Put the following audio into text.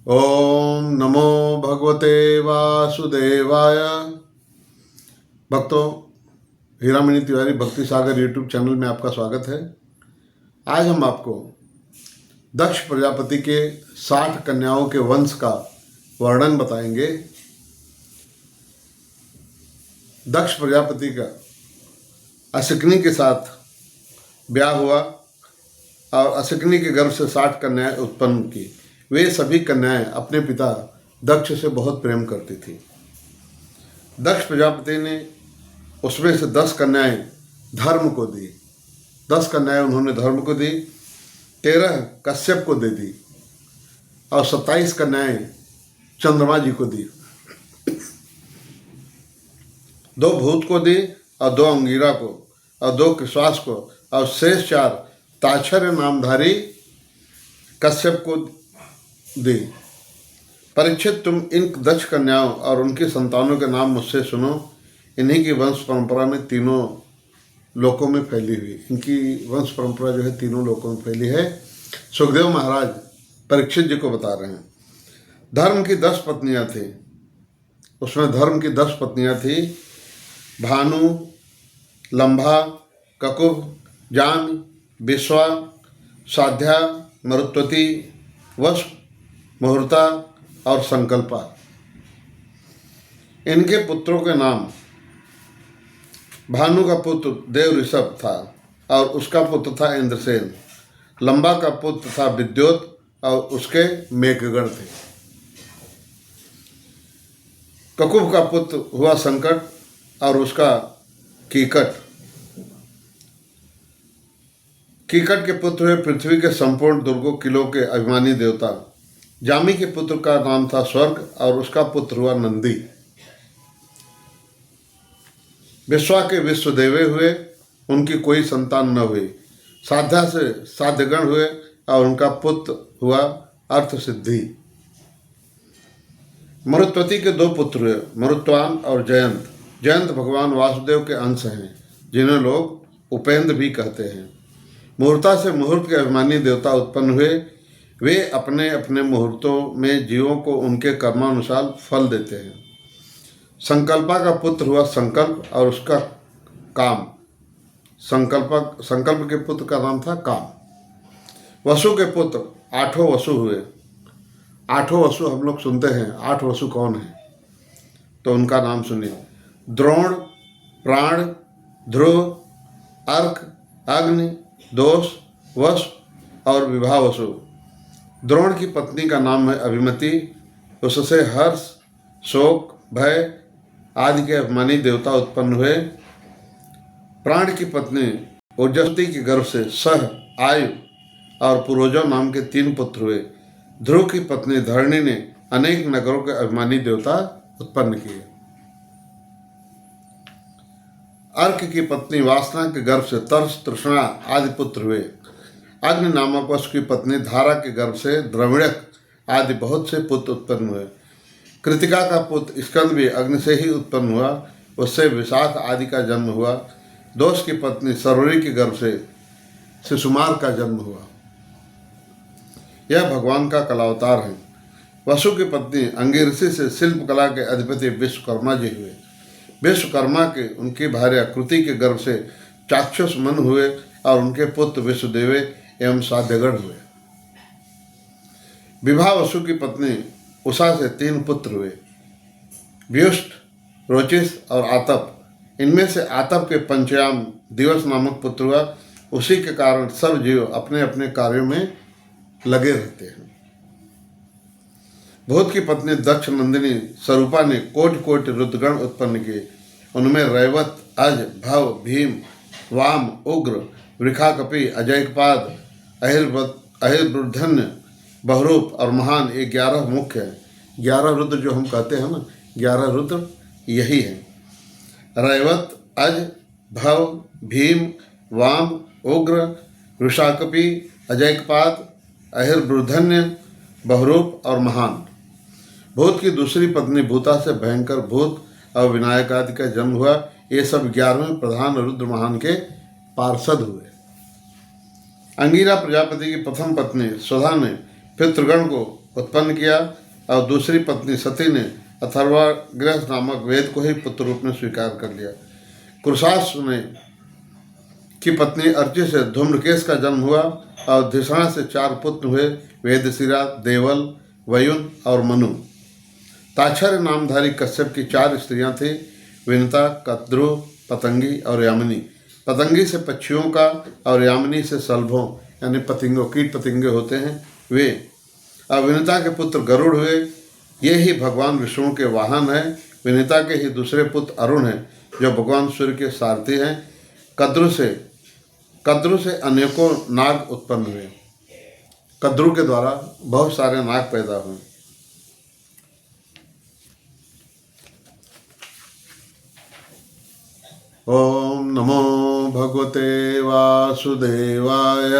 ओम नमो भगवते वासुदेवाय। भक्तों, हीरामणि तिवारी भक्ति सागर यूट्यूब चैनल में आपका स्वागत है। आज हम आपको दक्ष प्रजापति के 60 कन्याओं के वंश का वर्णन बताएंगे। दक्ष प्रजापति का अशक्नी के साथ ब्याह हुआ और अशक्नी के गर्भ से 60 कन्याएं उत्पन्न की। वे सभी कन्याएं अपने पिता दक्ष से बहुत प्रेम करती थी। दक्ष प्रजापति ने उसमें से 10 कन्याएं धर्म को दी। 10 कन्याएं उन्होंने धर्म को दी, 13 कश्यप को दे दी और 27 कन्याएं चंद्रमा जी को दी। 2 भूत को दी और 2 अंगिरा को और 2 कृश्वास को और शेष 4 ताक्षर्य नामधारी कश्यप को दी। परीक्षित, तुम इन दक्ष कन्याओं और उनकी संतानों के नाम मुझसे सुनो। इन्हीं की वंश परंपरा में तीनों लोकों में फैली हुई, इनकी वंश परंपरा जो है तीनों लोकों में फैली है। सुखदेव महाराज परीक्षित जी को बता रहे हैं। धर्म की 10 पत्नियां थी। उसमें धर्म की 10 पत्नियां थी। भानु, लंभा, ककुभ, जान, विश्वा, साध्या, मरुत्वती, वश, मुहूर्ता और संकल्पा। इनके पुत्रों के नाम, भानु का पुत्र देव ऋषभ था और उसका पुत्र था इंद्रसेन। लंबा का पुत्र था विद्योत और उसके मेघगण थे। ककुभ का पुत्र हुआ संकट और उसका कीकट। कीकट के पुत्र हुए पृथ्वी के संपूर्ण दुर्गों किलों के अभिमानी देवता। जामी के पुत्र का नाम था स्वर्ग और उसका पुत्र हुआ नंदी। विश्वा के विश्वदेवे हुए, उनकी कोई संतान न हुई। साध्या से साध्यगण हुए और उनका पुत्र हुआ अर्थ सिद्धि। मरुत्वती के 2 पुत्र हुए, मरुत्वान और जयंत। जयंत भगवान वासुदेव के अंश हैं, जिन्हें लोग उपेंद्र भी कहते हैं। मुहूर्ता से मुहूर्त के अभिमानी देवता उत्पन्न हुए। वे अपने अपने मुहूर्तों में जीवों को उनके कर्मानुसार फल देते हैं। संकल्पा का पुत्र हुआ संकल्प और उसका काम। संकल्प के पुत्र का नाम था काम। वसु के पुत्र 8 वसु हुए। 8 वसु हम लोग सुनते हैं, 8 वसु कौन है? तो उनका नाम सुनिए। द्रोण, प्राण, ध्रुव, अर्क, अग्नि, दोष, वश और विभा वसु। द्रोण की पत्नी का नाम है अभिमति। उससे हर्ष, शोक, भय आदि के अभिमानी देवता उत्पन्न हुए। प्राण की पत्नी ओजस्वी के गर्भ से सह, आयु और पुरोजा नाम के 3 पुत्र हुए। ध्रुव की पत्नी धरणी ने अनेक नगरों के अभिमानी देवता उत्पन्न किए। अर्क की पत्नी वासना के गर्भ से तरस, तृष्णा आदि पुत्र हुए। अग्नि नामक वसु की पत्नी धारा के गर्भ से द्रविणक आदि बहुत से पुत्र उत्पन्न हुए। कृतिका का पुत्र स्कंद भी अग्नि से ही उत्पन्न हुआ, उससे विशाख आदि का जन्म हुआ। दोष की पत्नी सरोरी के गर्भ से शिशुमार का जन्म हुआ। यह भगवान का कलावतार है। वसु की पत्नी अंगिरसी से शिल्प कला के अधिपति विश्वकर्मा जी हुए। विश्वकर्मा के उनकी भार्या कृति के गर्भ से चाक्षुष मन हुए और उनके पुत्र विश्वदेवे एवं साध्यगण हुए। विभा वसु की पत्नी उषा से 3 पुत्र हुए, व्युष्ट, रोचिस और आतप। इनमें से आतप के पंचयाम दिवस नामक पुत्र हुआ। उसी के कारण सब जीव अपने अपने कार्यों में लगे रहते हैं। भूत की पत्नी दक्ष नंदिनी स्वरूपा ने कोटि कोटि रुद्रगण उत्पन्न किए। उनमें रैवत, अज, भव, भीम, वाम, उग्र, वृखाकपि, अजयकपाद, अहिर्बुद्धन्य, बहुरूप और महान, ये 11 मुख्य हैं। 11 रुद्र जो हम कहते हैं ना, 11 रुद्र यही हैं। रैवत, अज, भव, भीम, वाम, उग्र, वृषाकपि, अजयकपाद, अहिर्बुद्धन्य, बहुरूप और महान। भूत की दूसरी पत्नी भूता से भयंकर भूत और विनायक आदि का जन्म हुआ। ये सब 11वें प्रधान रुद्र महान के पार्षद हुए। अंगिरा प्रजापति की प्रथम पत्नी सुधा ने पितृगण को उत्पन्न किया और दूसरी पत्नी सती ने अथर्वाग्रह नामक वेद को ही पुत्र रूप में स्वीकार कर लिया। कुशास ने की पत्नी अर्ची से धूम्रकेश का जन्म हुआ और धिषणा से 4 पुत्र हुए, वेदशिरा, देवल, वयुन और मनु। ताक्षर्य नामधारी कश्यप की 4 स्त्रियां थीं, विनता, कद्रु, पतंगी और यामिनी। पतंगी से पक्षियों का और यामिनी से सलभों यानी पतंगों, कीट पतंगे होते हैं वे। और विनता के पुत्र गरुड़ हुए, ये ही भगवान विष्णु के वाहन हैं। विनीता के ही दूसरे पुत्र अरुण हैं जो भगवान सूर्य के सारथी हैं। कद्रु से अनेकों नाग उत्पन्न हुए। कद्रु के द्वारा बहुत सारे नाग पैदा हुए। ओम नमो भगवते वासुदेवाय।